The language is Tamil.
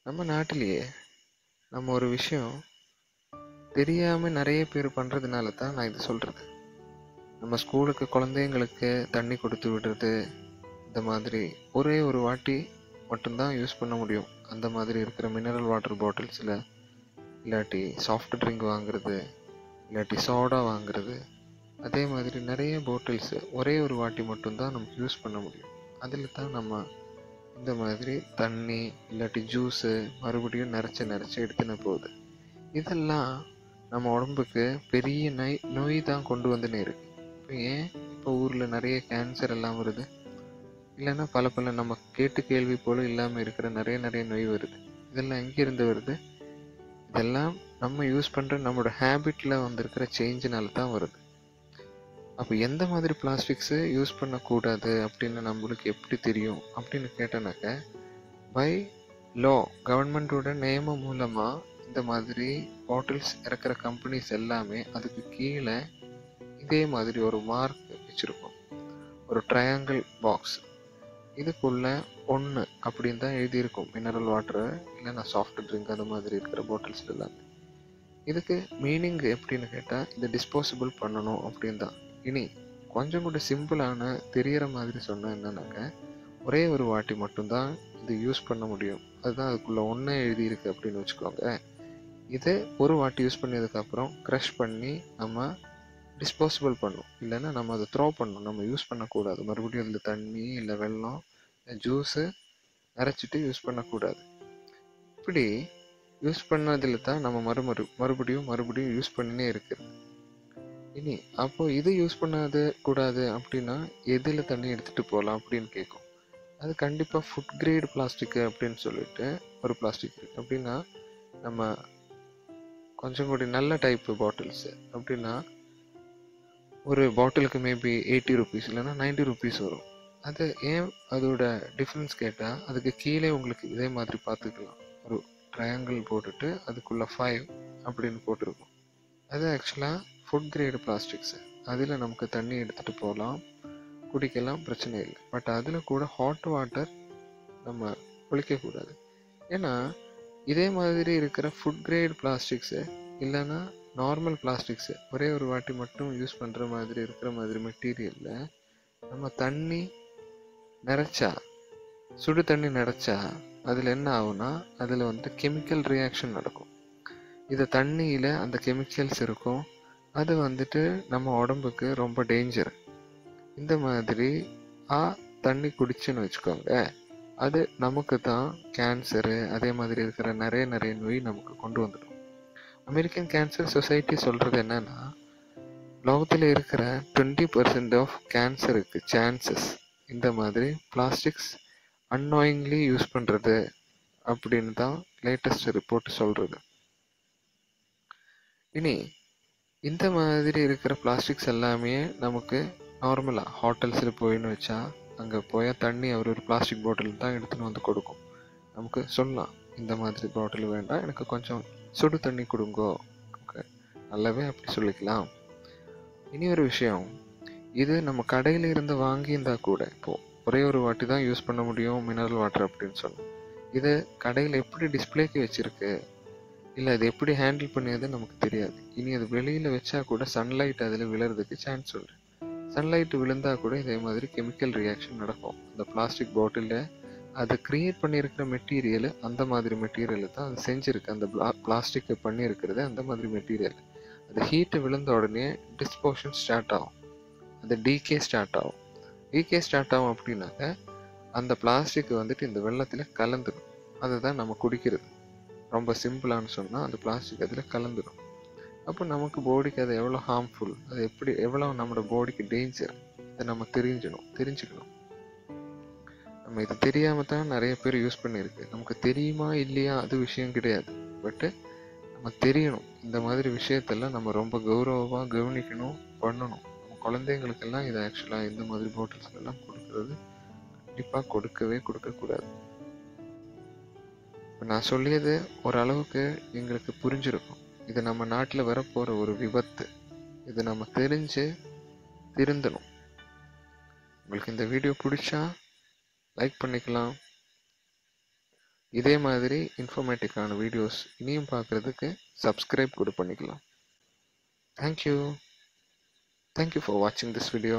நம்ம நாட்டிலேயே நம்ம ஒரு விஷயம் தெரியாமல் நிறைய பேர் பண்ணுறதுனால தான் நான் இது சொல்கிறது. நம்ம ஸ்கூலுக்கு குழந்தைங்களுக்கு தண்ணி கொடுத்து விடுறது, இந்த மாதிரி ஒரே ஒரு வாட்டி மட்டும்தான் யூஸ் பண்ண முடியும். அந்த மாதிரி இருக்கிற மினரல் வாட்டர் பாட்டில்ஸில் இல்லாட்டி சாஃப்ட் ட்ரிங்க் வாங்குறது, இல்லாட்டி சோடா வாங்குறது, அதே மாதிரி நிறைய பாட்டில்ஸு ஒரே ஒரு வாட்டி மட்டும்தான் நமக்கு யூஸ் பண்ண முடியும். அதில் தான் நம்ம இந்த மாதிரி தண்ணி இல்லாட்டி ஜூஸு மறுபடியும் நிறச்சி எடுத்துன்னு போகுது. இதெல்லாம் நம்ம உடம்புக்கு பெரிய நோய் தான் கொண்டு வந்துன்னு இருக்கு. இப்போ ஊரில் நிறைய கேன்சர் எல்லாம் வருது, இல்லைன்னா பல நம்ம கேட்டு கேள்வி போல இல்லாமல் இருக்கிற நிறைய நோய் வருது. இதெல்லாம் எங்கேருந்து வருது? இதெல்லாம் நம்ம யூஸ் பண்ணுற நம்மளோட ஹேபிட்டில் வந்திருக்கிற சேஞ்சினால தான் வருது. அப்போ எந்த மாதிரி பிளாஸ்டிக்ஸு யூஸ் பண்ணக்கூடாது அப்படின்னு நம்மளுக்கு எப்படி தெரியும் அப்படின்னு கேட்டோன்னாக்க, பை லா கவர்மெண்ட்டோட நியமம் மூலமாக இந்த மாதிரி பாட்டில்ஸ் இறக்குற கம்பெனிஸ் எல்லாமே அதுக்கு கீழே இதே மாதிரி ஒரு மார்க் வச்சுருக்கோம், ஒரு ட்ரையாங்கிள் பாக்ஸ். இதுக்குள்ள 1 அப்படின்னு தான் எழுதியிருக்கும் மினரல் வாட்டரு இல்லைன்னா சாஃப்ட் ட்ரிங்க் அந்த மாதிரி இருக்கிற பாட்டில்ஸ் எல்லாமே. இதுக்கு மீனிங் எப்படின்னு கேட்டால், இதை டிஸ்போசபிள் பண்ணணும் அப்படின்னு தான். இனி கொஞ்சம் கூட சிம்பிளான தெரியற மாதிரி சொன்னால் என்னன்னாக்க, ஒரே ஒரு வாட்டி மட்டும்தான் இது யூஸ் பண்ண முடியும். அதுதான் அதுக்குள்ள 1 எழுதியிருக்கு அப்படின்னு வச்சுக்கோங்க. இதை ஒரு வாட்டி யூஸ் பண்ணதுக்கப்புறம் க்ரஷ் பண்ணி நம்ம டிஸ்போசபிள் பண்ணும், இல்லைன்னா நம்ம அதை த்ரோ பண்ணணும். நம்ம யூஸ் பண்ணக்கூடாது. மறுபடியும் அதில் தண்ணி இல்லை வெல்லம் ஜூஸு அரைச்சிட்டு யூஸ் பண்ணக்கூடாது. இப்படி யூஸ் பண்ணதில் தான் நம்ம மறுபடியும் யூஸ் பண்ணினே இருக்குது. இனி அப்போ இது யூஸ் பண்ணாது கூடாது அப்படின்னா எதில் தண்ணி எடுத்துகிட்டு போகலாம் அப்படின்னு கேட்கும். அது கண்டிப்பாக ஃபுட் கிரேட் பிளாஸ்டிக்கு அப்படின்னு சொல்லிட்டு ஒரு பிளாஸ்டிக் இருக்குது. அப்படின்னா நம்ம கொஞ்சம் கூட நல்ல டைப்பு பாட்டில்ஸு அப்படின்னா ஒரு பாட்டிலுக்கு மேபி 80 ருபீஸ் இல்லைன்னா 90 ருபீஸ் வரும். அது ஏன் அதோட டிஃப்ரென்ஸ் கேட்டால், அதுக்கு கீழே உங்களுக்கு இதே மாதிரி பார்த்துக்கலாம், ஒரு ட்ரையாங்கிள் போட்டுட்டு அதுக்குள்ளே 5 அப்படின்னு போட்டிருக்கும். அது ஆக்சுவலாக ஃபுட் கிரேடு பிளாஸ்டிக்ஸு. அதில் நமக்கு தண்ணி எடுத்துகிட்டு போகலாம், குடிக்கலாம், பிரச்சனை இல்லை. பட் அதில் கூட ஹாட் வாட்டர் நம்ம குளிக்கக்கூடாது. ஏன்னா இதே மாதிரி இருக்கிற ஃபுட் கிரேட் பிளாஸ்டிக்ஸு இல்லைன்னா நார்மல் பிளாஸ்டிக்ஸு ஒரே ஒரு வாட்டி மட்டும் யூஸ் பண்ணுற மாதிரி இருக்கிற மாதிரி மெட்டீரியலில் நம்ம தண்ணி நிறைச்சா, சுடு தண்ணி நிறைச்சா அதில் என்ன ஆகும்னா, அதில் வந்து கெமிக்கல் ரியாக்ஷன் நடக்கும். இது தண்ணியில் அந்த கெமிக்கல்ஸ் இருக்கும், அது வந்துட்டு நம்ம உடம்புக்கு ரொம்ப டேஞ்சர். இந்த மாதிரி தண்ணி குடிச்சுன்னு வச்சுக்கோங்க, அது நமக்கு தான் கேன்சரு அதே மாதிரி இருக்கிற நிறைய நோய் நமக்கு கொண்டு வந்துடும். அமெரிக்கன் கேன்சர் சொசைட்டி சொல்கிறது என்னன்னா, உலகத்தில் இருக்கிற 20% ஆஃப் கேன்சருக்கு சான்சஸ் இந்த மாதிரி பிளாஸ்டிக்ஸ் அன்னோயிங்லி யூஸ் பண்ணுறது அப்படின்னு தான் லேட்டஸ்ட் ரிப்போர்ட் சொல்கிறது. இனி இந்த மாதிரி இருக்கிற பிளாஸ்டிக்ஸ் எல்லாமே நமக்கு நார்மலாக ஹோட்டல்ஸில் போயின்னு வச்சா, அங்கே போய் தண்ணி அவர் ஒரு பிளாஸ்டிக் பாட்டில் தான் எடுத்துன்னு வந்து கொடுக்கும். நமக்கு சொல்லலாம், இந்த மாதிரி பாட்டில் வேண்டாம், எனக்கு கொஞ்சம் சுடு தண்ணி கொடுங்கோ, ஓகே, நல்லாவே அப்படி சொல்லிக்கலாம். இனி ஒரு விஷயம், இது நம்ம கடையில் இருந்து வாங்கியிருந்தா கூட இப்போது ஒரே ஒரு வாட்டி தான் யூஸ் பண்ண முடியும் மினரல் வாட்டர் அப்படின்னு சொன்னோம். இது கடையில் எப்படி டிஸ்பிளேக்கு வச்சுருக்கு, இல்லை அது எப்படி ஹேண்டில் பண்ணியது நமக்கு தெரியாது. இனி அது வெளியில் வச்சா கூட சன்லைட் அதில் விழுறதுக்கு சான்ஸ் உண்டு. சன்லைட் விழுந்தால் கூட இதே மாதிரி கெமிக்கல் ரியாக்ஷன் நடக்கும். அந்த பிளாஸ்டிக் பாட்டிலில் அதை க்ரியேட் பண்ணியிருக்கிற மெட்டீரியல் அந்த மாதிரி மெட்டீரியல் தான் அது செஞ்சுருக்கு. அந்த பிளாஸ்டிக்கை பண்ணியிருக்கிறது அந்த மாதிரி மெட்டீரியல். அது ஹீட்டு விழுந்த உடனே டிஸ்போஷன் ஸ்டார்ட் ஆகும், அந்த டீகே ஸ்டார்ட் ஆகும். டீகே ஸ்டார்ட் ஆகும் அப்படின்னாக்க அந்த பிளாஸ்டிக் வந்துட்டு இந்த வெள்ளத்தில் கலந்துடும். அதுதான் நம்ம குடிக்கிறது. ரொம்ப சிம்பிளானு சொன்னால் அந்த பிளாஸ்டிக் அதில் கலந்துடும். அப்போ நமக்கு பாடிக்கு அது எவ்வளோ ஹார்ம்ஃபுல், அது எவ்வளோ நம்மளோட பாடிக்கு டேஞ்சர், இதை நம்ம தெரிஞ்சுக்கணும். நம்ம இது தெரியாமல் தான் நிறைய பேர் யூஸ் பண்ணியிருக்கு. நமக்கு தெரியுமா இல்லையா அது விஷயம் கிடையாது, பட்டு நம்ம தெரியணும். இந்த மாதிரி விஷயத்தெல்லாம் நம்ம ரொம்ப கௌரவமாக கவனிக்கணும், பண்ணணும். நம்ம குழந்தைங்களுக்கெல்லாம் இதை ஆக்சுவலாக இந்த மாதிரி பாட்டில்ஸ் எல்லாம் கொடுக்கறது கண்டிப்பாக கொடுக்கக்கூடாது. இப்போ நான் சொல்லியது ஓரளவுக்கு எங்களுக்கு புரிஞ்சிருக்கும். இது நம்ம நாட்டில் வரப்போகிற ஒரு விபத்து. இது நம்ம தெரிஞ்சு திருந்தணும். உங்களுக்கு இந்த வீடியோ பிடிச்சா லைக் பண்ணிக்கலாம், இதே மாதிரி இன்ஃபர்மேட்டிக்கான வீடியோஸ் இனியும் பார்க்குறதுக்கு சப்ஸ்கிரைப் கூட பண்ணிக்கலாம். தேங்க்யூ ஃபார் வாட்சிங் திஸ் வீடியோ.